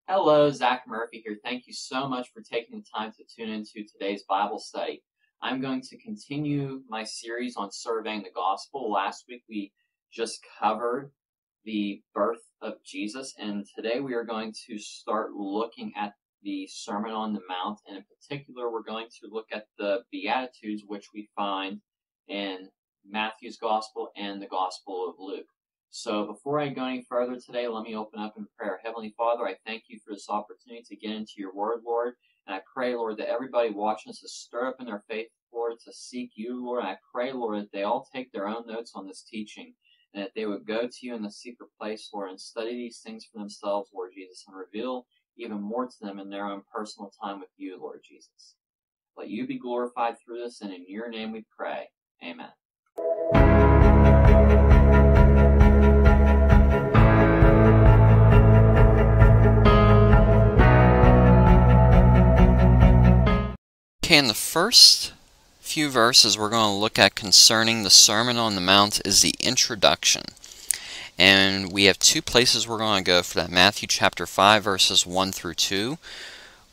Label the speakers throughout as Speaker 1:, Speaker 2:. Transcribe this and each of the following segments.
Speaker 1: Hello, Zach Murphy here. Thank you so much for taking the time to tune into today's Bible study. I'm going to continue my series on surveying the gospel. Last week we just covered the birth of Jesus, and today we are going to start looking at the Sermon on the Mount, and in particular we're going to look at the Beatitudes, which we find in Matthew's gospel and the gospel of Luke. So before I go any further today, let me open up in prayer. Heavenly Father, I thank you for this opportunity to get into your word, Lord. And I pray, Lord, that everybody watching us is stirred up in their faith, Lord, to seek you, Lord. And I pray, Lord, that they all take their own notes on this teaching and that they would go to you in the secret place, Lord, and study these things for themselves, Lord Jesus, and reveal even more to them in their own personal time with you, Lord Jesus. Let you be glorified through this, and in your name we pray. Amen.
Speaker 2: Okay, in the first few verses we're going to look at concerning the Sermon on the Mount is the introduction. And we have two places we're going to go for that. Matthew chapter 5 verses 1 through 2.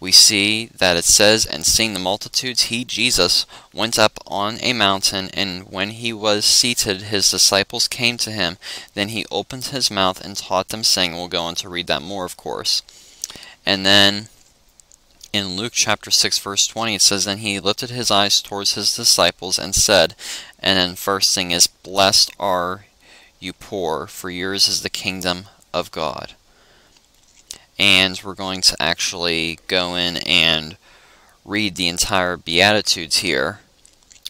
Speaker 2: We see that it says, "And seeing the multitudes, he, Jesus, went up on a mountain, and when he was seated, his disciples came to him. Then he opened his mouth and taught them, saying," we'll go on to read that more, of course. And then in Luke chapter 6 verse 20 it says, "Then he lifted his eyes towards his disciples and said," and then first thing is, "Blessed are you poor, for yours is the kingdom of God." And we're going to actually go in and read the entire Beatitudes here,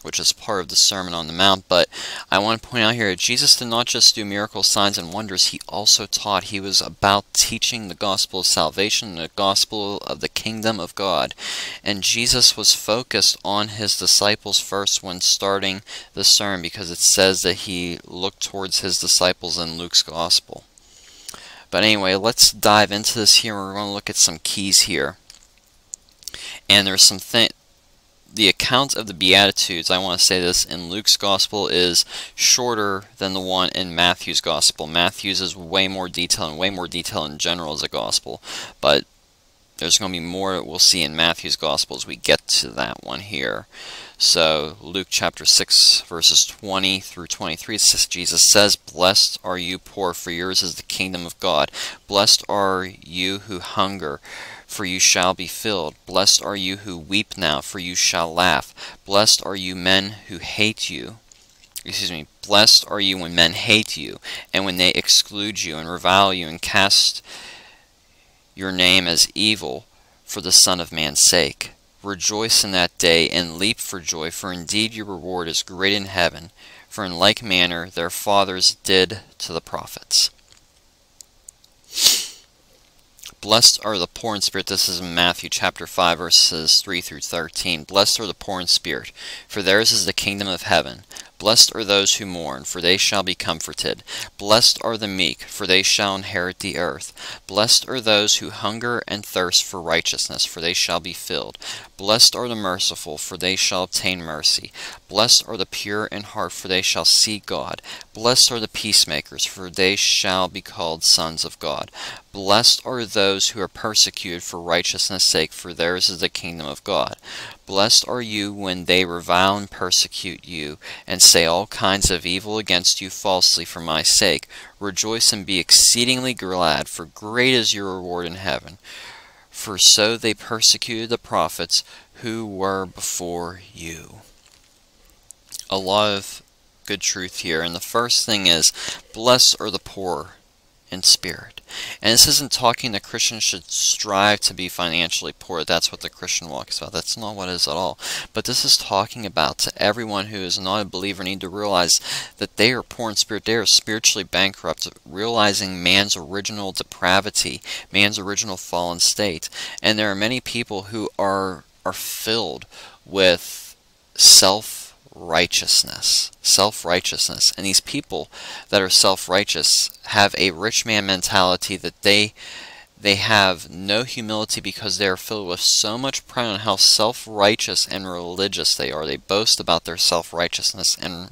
Speaker 2: which is part of the Sermon on the Mount. But I want to point out here that Jesus did not just do miracles, signs, and wonders. He also taught. He was about teaching the gospel of salvation, the gospel of the kingdom of God. And Jesus was focused on his disciples first when starting the sermon, because it says that he looked towards his disciples in Luke's gospel. But anyway, let's dive into this here. We're going to look at some keys here. And there's some the account of the Beatitudes, I want to say this, in Luke's Gospel is shorter than the one in Matthew's Gospel. Matthew's is way more detailed, and way more detail in general as a Gospel. But there's going to be more that we'll see in Matthew's Gospel as we get to that one here. So, Luke chapter 6, verses 20 through 23, Jesus says, "Blessed are you poor, for yours is the kingdom of God. Blessed are you who hunger, for you shall be filled. Blessed are you who weep now, for you shall laugh. Blessed are you men who hate you." Blessed are you when men hate you, and when they exclude you, and revile you, and cast your name as evil for the Son of Man's sake. Rejoice in that day, and leap for joy, for indeed your reward is great in heaven, for in like manner their fathers did to the prophets. Blessed are the poor in spirit. This is in Matthew chapter 5 verses 3 through 13. Blessed are the poor in spirit, for theirs is the kingdom of heaven. Blessed are those who mourn, for they shall be comforted. Blessed are the meek, for they shall inherit the earth. Blessed are those who hunger and thirst for righteousness, for they shall be filled. Blessed are the merciful, for they shall obtain mercy. Blessed are the pure in heart, for they shall see God. Blessed are the peacemakers, for they shall be called sons of God. Blessed are those who are persecuted for righteousness' sake, for theirs is the kingdom of God. Blessed are you when they revile and persecute you, and say all kinds of evil against you falsely for my sake. Rejoice and be exceedingly glad, for great is your reward in heaven. For so they persecuted the prophets who were before you. A lot of good truth here. And the first thing is, blessed are the poor in spirit. And this isn't talking that Christians should strive to be financially poor. That's what the Christian walk is about. That's not what it is at all. But this is talking about to everyone who is not a believer need to realize that they are poor in spirit. They are spiritually bankrupt, realizing man's original depravity, man's original fallen state. And there are many people who are filled with self-righteousness, and these people that are self-righteous have a rich man mentality, that they have no humility because they are filled with so much pride on how self-righteous and religious they are. They boast about their self-righteousness and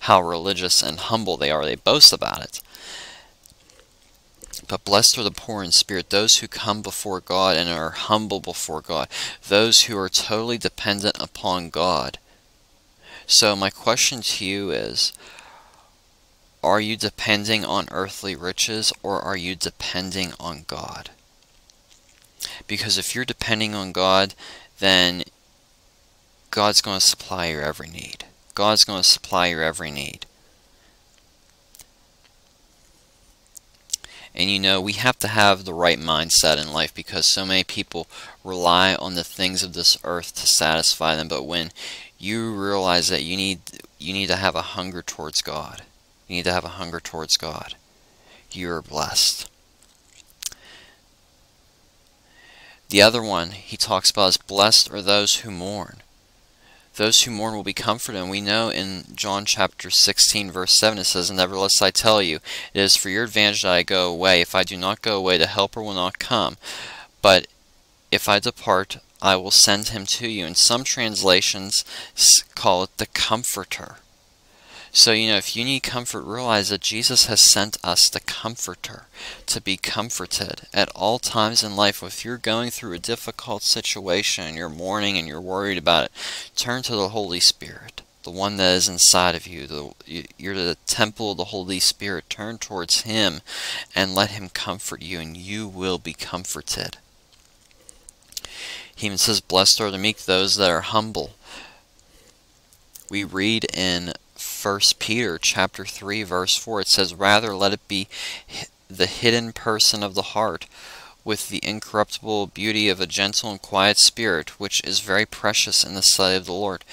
Speaker 2: how religious and humble they are. They boast about it. But blessed are the poor in spirit, those who come before God and are humble before God, those who are totally dependent upon God. So my question to you is, are you depending on earthly riches, or are you depending on God? Because if you're depending on God, then God's going to supply your every need. God's going to supply your every need. And you know, we have to have the right mindset in life, because so many people rely on the things of this earth to satisfy them. But when you realize that you need to have a hunger towards God, you need to have a hunger towards God, you're blessed. The other one he talks about is, blessed are those who mourn. Those who mourn will be comforted. And we know in John chapter 16 verse 7 it says, nevertheless I tell you, it is for your advantage that I go away. If I do not go away, the Helper will not come. But if I depart, I will send him to you. And some translations call it the Comforter. So, you know, if you need comfort, realize that Jesus has sent us the Comforter to be comforted at all times in life. If you're going through a difficult situation and you're mourning and you're worried about it, turn to the Holy Spirit, the one that is inside of you. You're the temple of the Holy Spirit. Turn towards him and let him comfort you, and you will be comforted. He even says, blessed are the meek, those that are humble. We read in 1 Peter chapter 3 verse 4, it says, rather let it be the hidden person of the heart, with the incorruptible beauty of a gentle and quiet spirit, which is very precious in the sight of the Lord.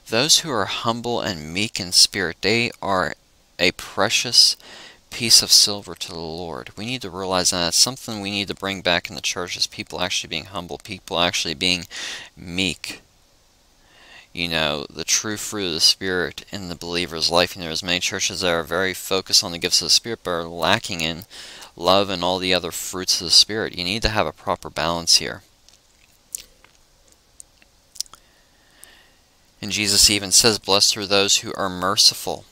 Speaker 2: Those who are humble and meek in spirit, they are a precious piece of silver to the Lord. We need to realize that that's something we need to bring back in the church, is people actually being humble, people actually being meek. You know, the true fruit of the Spirit in the believer's life. You know, there's many churches that are very focused on the gifts of the Spirit, but are lacking in love and all the other fruits of the Spirit. You need to have a proper balance here. And Jesus even says, blessed are those who are merciful.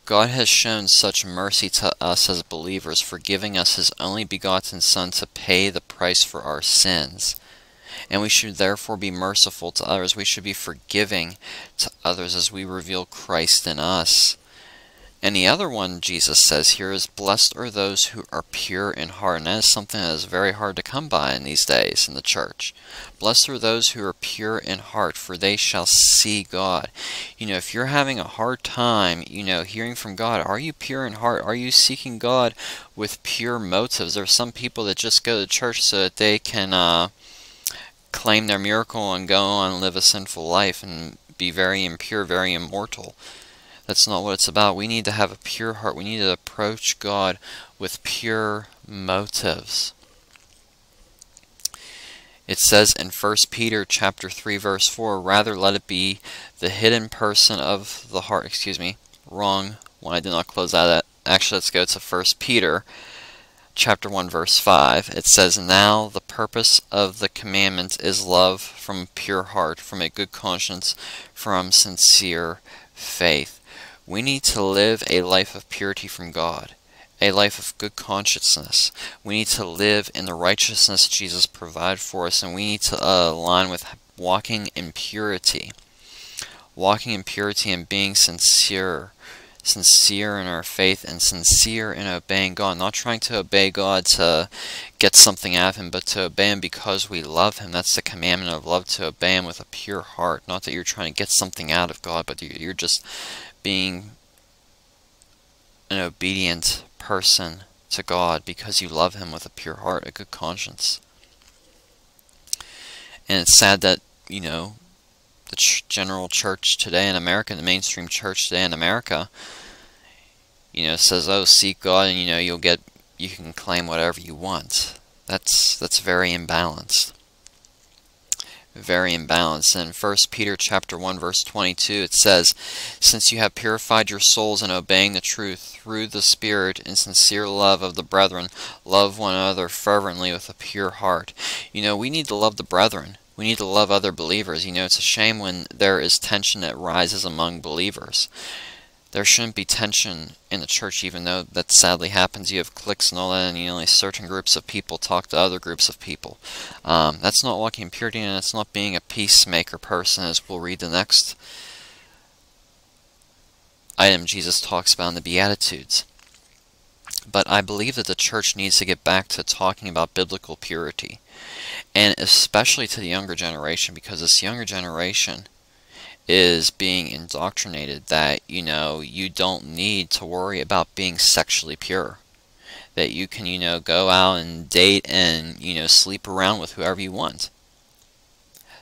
Speaker 2: God has shown such mercy to us as believers, for giving us his only begotten Son to pay the price for our sins. And we should therefore be merciful to others. We should be forgiving to others as we reveal Christ in us. And the other one Jesus says here is, blessed are those who are pure in heart. And that is something that is very hard to come by in these days in the church. Blessed are those who are pure in heart, for they shall see God. You know, if you're having a hard time, you know, hearing from God, are you pure in heart? Are you seeking God with pure motives? There are some people that just go to church so that they can claim their miracle and go on and live a sinful life and be very impure, very immortal. That's not what it's about. We need to have a pure heart. We need to approach God with pure motives. It says in 1 Peter chapter 3 verse 4, rather let it be the hidden person of the heart. Excuse me, wrong one. I did not close that. Actually, let's go to 1 Peter chapter 1 verse 5. It says, now the purpose of the commandment is love from a pure heart, from a good conscience, from sincere faith. We need to live a life of purity from God, a life of good consciousness. We need to live in the righteousness Jesus provided for us, and we need to align with walking in purity. Walking in purity and being sincere in our faith and sincere in obeying God. Not trying to obey God to get something out of him, but to obey him because we love him. That's the commandment of love, to obey him with a pure heart. Not that you're trying to get something out of God, but you're just being an obedient person to God because you love him with a pure heart, a good conscience. And it's sad that, you know, the general church today in America, the mainstream church today in America, you know, says, oh, seek God and, you know, you can claim whatever you want. That's very imbalanced. Very imbalanced. In 1 Peter chapter 1 verse 22 it says, since you have purified your souls in obeying the truth through the Spirit in sincere love of the brethren, love one another fervently with a pure heart. You know, we need to love the brethren. We need to love other believers. You know, it's a shame when there is tension that rises among believers. There shouldn't be tension in the church, even though that sadly happens. You have cliques and all that, and only certain groups of people talk to other groups of people. That's not walking in purity, and it's not being a peacemaker person, as we'll read the next item Jesus talks about in the Beatitudes. But I believe that the church needs to get back to talking about biblical purity, and especially to the younger generation, because this younger generation is being indoctrinated that, you don't need to worry about being sexually pure. That you can, go out and date and, sleep around with whoever you want.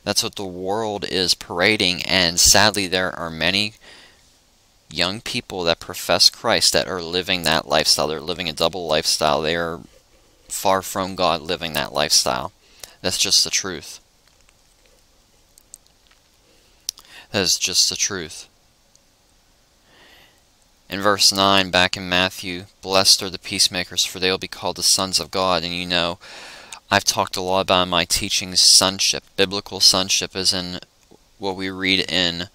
Speaker 2: That's what the world is parading, and sadly there are many young people that profess Christ that are living that lifestyle. They're living a double lifestyle. They are far from God living that lifestyle. That's just the truth. That is just the truth. In verse 9, back in Matthew, blessed are the peacemakers, for they will be called the sons of God. And I've talked a lot about in my teachings sonship. Biblical sonship is in what we read in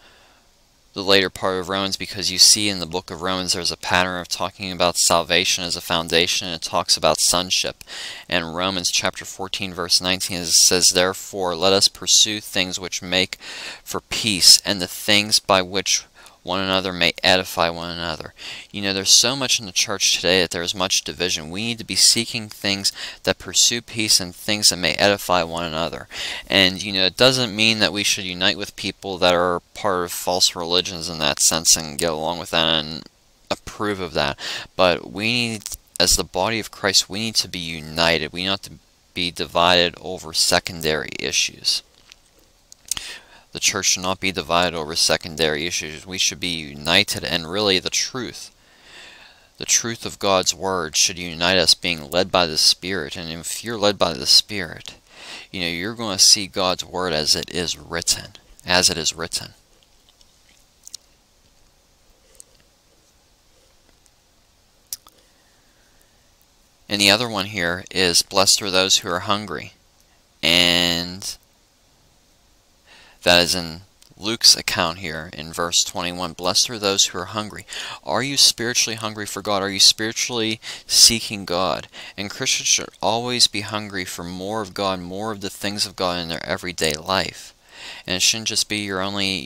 Speaker 2: the later part of Romans, because you see in the book of Romans there's a pattern of talking about salvation as a foundation, and it talks about sonship. And Romans chapter 14 verse 19 it says, therefore let us pursue things which make for peace, and the things by which one another may edify one another. There's so much in the church today that there's much division. We need to be seeking things that pursue peace and things that may edify one another. And it doesn't mean that we should unite with people that are part of false religions in that sense and get along with that and approve of that. But we need, as the body of Christ, we need to be united. We not to be divided over secondary issues. The church should not be divided over secondary issues. We should be united, and really the truth of God's Word should unite us, being led by the Spirit. And if you're led by the Spirit, you're going to see God's Word as it is written. As it is written. And the other one here is, blessed are those who are hungry. And that is in Luke's account here in verse 21. Blessed are those who are hungry. Are you spiritually hungry for God? Are you spiritually seeking God? And Christians should always be hungry for more of God, more of the things of God in their everyday life. And it shouldn't just be you're only,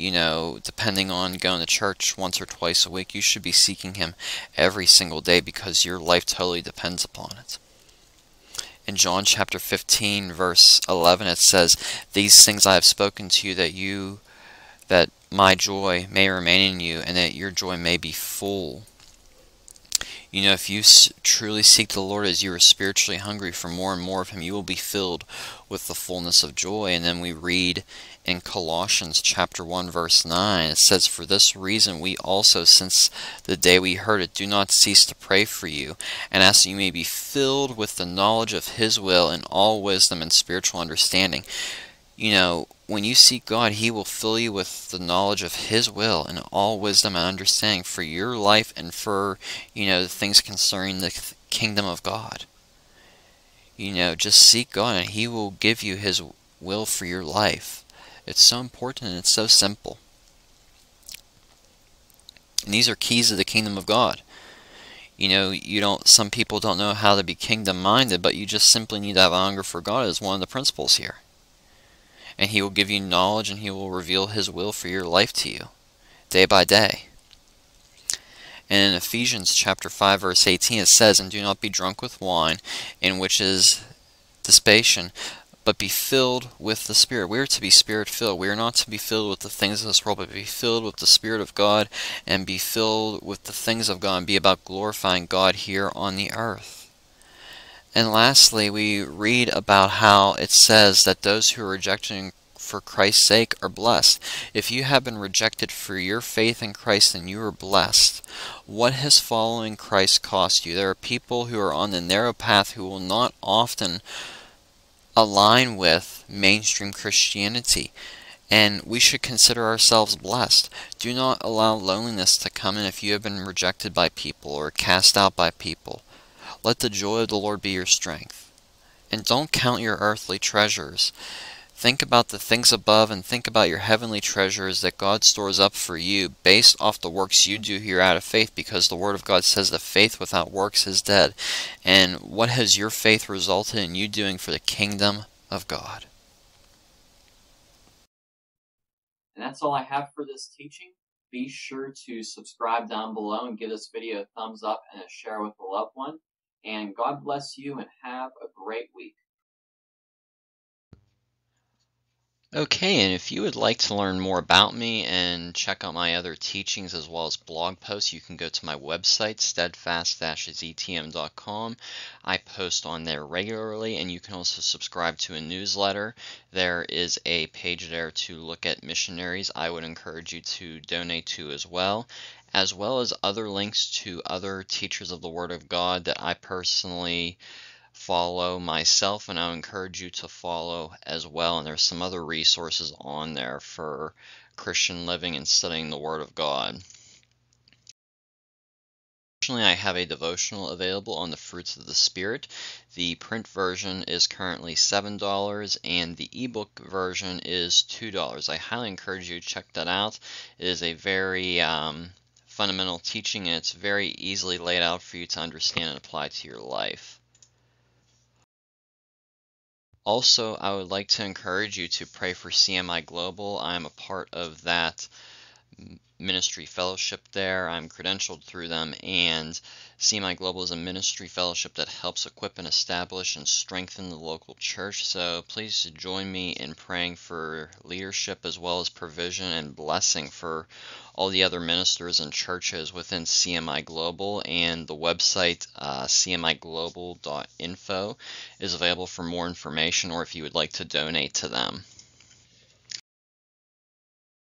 Speaker 2: depending on going to church once or twice a week. You should be seeking Him every single day, because your life totally depends upon it. In John chapter 15 verse 11 it says, these things I have spoken to you, that my joy may remain in you, and that your joy may be full. If you truly seek the Lord as you are spiritually hungry for more and more of Him, you will be filled with the fullness of joy. And then we read in Colossians chapter 1 verse 9, it says, for this reason we also, since the day we heard it, do not cease to pray for you, and ask that you may be filled with the knowledge of His will in all wisdom and spiritual understanding. When you seek God, He will fill you with the knowledge of His will and all wisdom and understanding for your life and for, the things concerning the kingdom of God. Just seek God and He will give you His will for your life. It's so important and it's so simple. And these are keys to the kingdom of God. Some people don't know how to be kingdom-minded, but you just simply need to have a hunger for God as one of the principles here. And He will give you knowledge, and He will reveal His will for your life to you, day by day. And in Ephesians chapter 5 verse 18 it says, and do not be drunk with wine, in which is dissipation, but be filled with the Spirit. We are to be Spirit-filled. We are not to be filled with the things of this world, but be filled with the Spirit of God, and be filled with the things of God, and be about glorifying God here on the earth. And lastly, we read about how it says that those who are rejecting for Christ's sake are blessed. If you have been rejected for your faith in Christ, then you are blessed. What has following Christ cost you? There are people who are on the narrow path who will not often align with mainstream Christianity, and we should consider ourselves blessed. Do not allow loneliness to come in if you have been rejected by people or cast out by people. Let the joy of the Lord be your strength. And don't count your earthly treasures. Think about the things above and think about your heavenly treasures that God stores up for you based off the works you do here out of faith, because the Word of God says that faith without works is dead. And what has your faith resulted in you doing for the kingdom of God?
Speaker 1: And that's all I have for this teaching. Be sure to subscribe down below and give this video a thumbs up and a share with a loved one. And God bless you and have a great week.
Speaker 2: Okay, and if you would like to learn more about me and check out my other teachings as well as blog posts, you can go to my website, steadfast-etm.com. I post on there regularly, and you can also subscribe to a newsletter. There is a page there to look at missionaries I would encourage you to donate to as well as other links to other teachers of the Word of God that I personally follow myself, and I encourage you to follow as well. And there's some other resources on there for Christian living and studying the Word of God. Additionally, I have a devotional available on the fruits of the Spirit. The print version is currently $7 and the ebook version is $2. I highly encourage you to check that out. It is a very fundamental teaching, and it's very easily laid out for you to understand and apply to your life. Also, I would like to encourage you to pray for CMI Global. I'm a part of that ministry fellowship there. I'm credentialed through them, and CMI Global is a ministry fellowship that helps equip and establish and strengthen the local church. So please join me in praying for leadership as well as provision and blessing for all the other ministers and churches within CMI Global. And the website cmiglobal.info is available for more information, or if you would like to donate to them.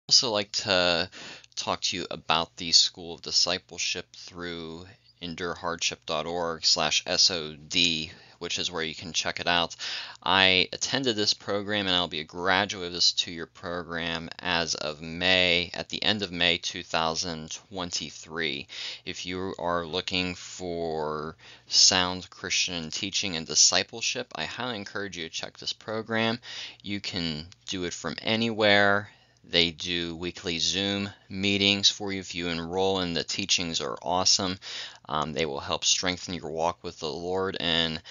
Speaker 2: I'd also like to talk to you about the School of Discipleship through endurehardship.org/SOD, which is where you can check it out. I attended this program, and I'll be a graduate of this 2-year program as of May, at the end of May 2023. If you are looking for sound Christian teaching and discipleship, I highly encourage you to check this program. You can do it from anywhere. They do weekly Zoom meetings for you if you enroll, and the teachings are awesome. They will help strengthen your walk with the Lord and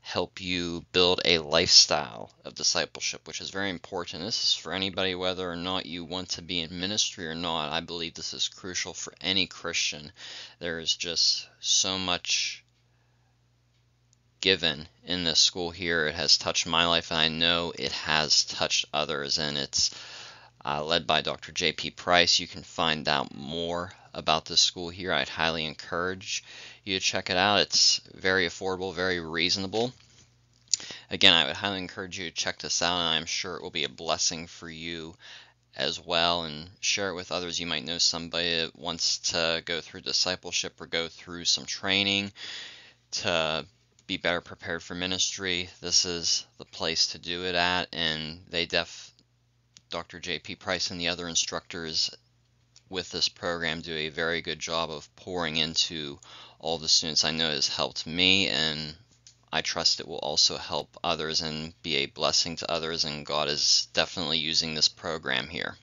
Speaker 2: help you build a lifestyle of discipleship, which is very important. This is for anybody, whether or not you want to be in ministry or not. I believe this is crucial for any Christian. There is just so much given in this school here. It has touched my life, and I know it has touched others, and it's led by Dr. J.P. Price. You can find out more about this school here. I'd highly encourage you to check it out. It's very affordable, very reasonable. Again, I would highly encourage you to check this out, and I'm sure it will be a blessing for you as well, and share it with others. You might know somebody that wants to go through discipleship or go through some training to be better prepared for ministry. This is the place to do it at, and Dr. J.P. Price and the other instructors with this program do a very good job of pouring into all the students. I know it has helped me, and I trust it will also help others and be a blessing to others, and God is definitely using this program here.